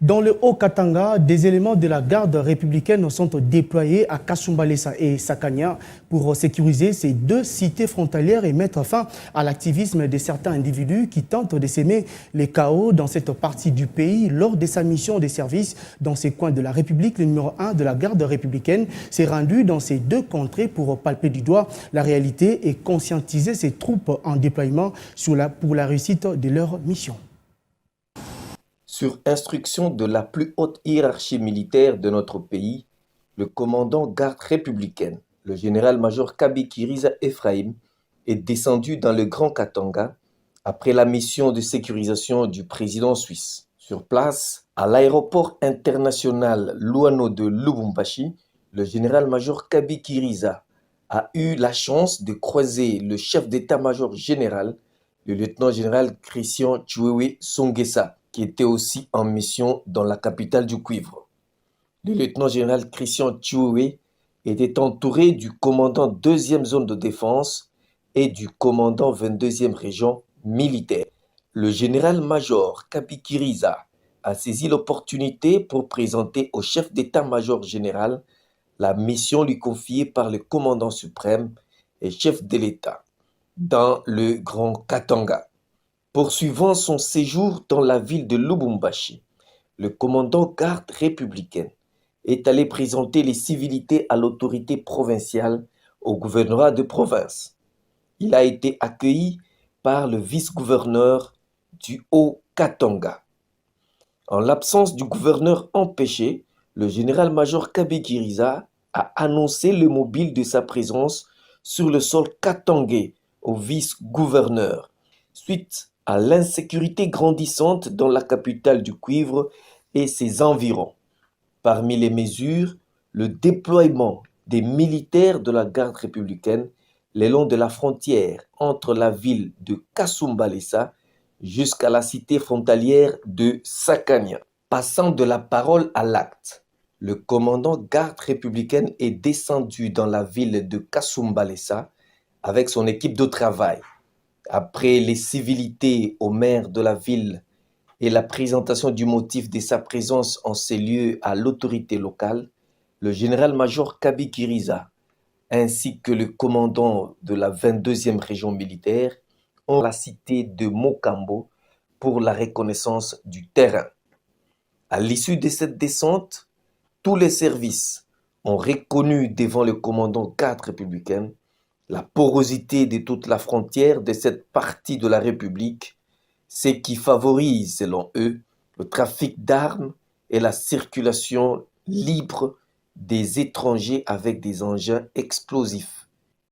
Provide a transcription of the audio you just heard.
Dans le Haut-Katanga, des éléments de la garde républicaine sont déployés à Kasumbalesa et Sakania pour sécuriser ces deux cités frontalières et mettre fin à l'activisme de certains individus qui tentent de s'aimer les chaos dans cette partie du pays. Lors de sa mission de service dans ces coins de la République, le numéro 1 de la garde républicaine s'est rendu dans ces deux contrées pour palper du doigt la réalité et conscientiser ses troupes en déploiement pour la réussite de leur mission. Sur instruction de la plus haute hiérarchie militaire de notre pays, le commandant garde républicaine, le général-major Kabikiriza Ephraim, est descendu dans le Grand Katanga après la mission de sécurisation du président suisse. Sur place, à l'aéroport international Luano de Lubumbashi, le général-major Kabikiriza a eu la chance de croiser le chef d'état-major général, le lieutenant-général Christian Chiwewe Songesa, qui était aussi en mission dans la capitale du cuivre. Le lieutenant-général Christian Chiwewe était entouré du commandant 2e zone de défense et du commandant 22e région militaire. Le général-major Kabikiriza a saisi l'opportunité pour présenter au chef d'état-major général la mission lui confiée par le commandant suprême et chef de l'État dans le Grand Katanga. Poursuivant son séjour dans la ville de Lubumbashi, le commandant garde républicaine est allé présenter les civilités à l'autorité provinciale au gouvernorat de province. Il a été accueilli par le vice-gouverneur du Haut-Katanga. En l'absence du gouverneur empêché, le général-major Kabikiriza a annoncé le mobile de sa présence sur le sol katangais au vice-gouverneur, suite à l'insécurité grandissante dans la capitale du cuivre et ses environs. Parmi les mesures, le déploiement des militaires de la garde républicaine le long de la frontière entre la ville de Kasumbalesa jusqu'à la cité frontalière de Sakania. Passant de la parole à l'acte, le commandant garde républicaine est descendu dans la ville de Kasumbalesa avec son équipe de travail. Après les civilités au maire de la ville et la présentation du motif de sa présence en ces lieux à l'autorité locale, le général-major Kabikiriza ainsi que le commandant de la 22e région militaire ont la cité de Mokambo pour la reconnaissance du terrain. À l'issue de cette descente, tous les services ont reconnu devant le commandant garde républicaine la porosité de toute la frontière de cette partie de la République, ce qui favorise, selon eux, le trafic d'armes et la circulation libre des étrangers avec des engins explosifs.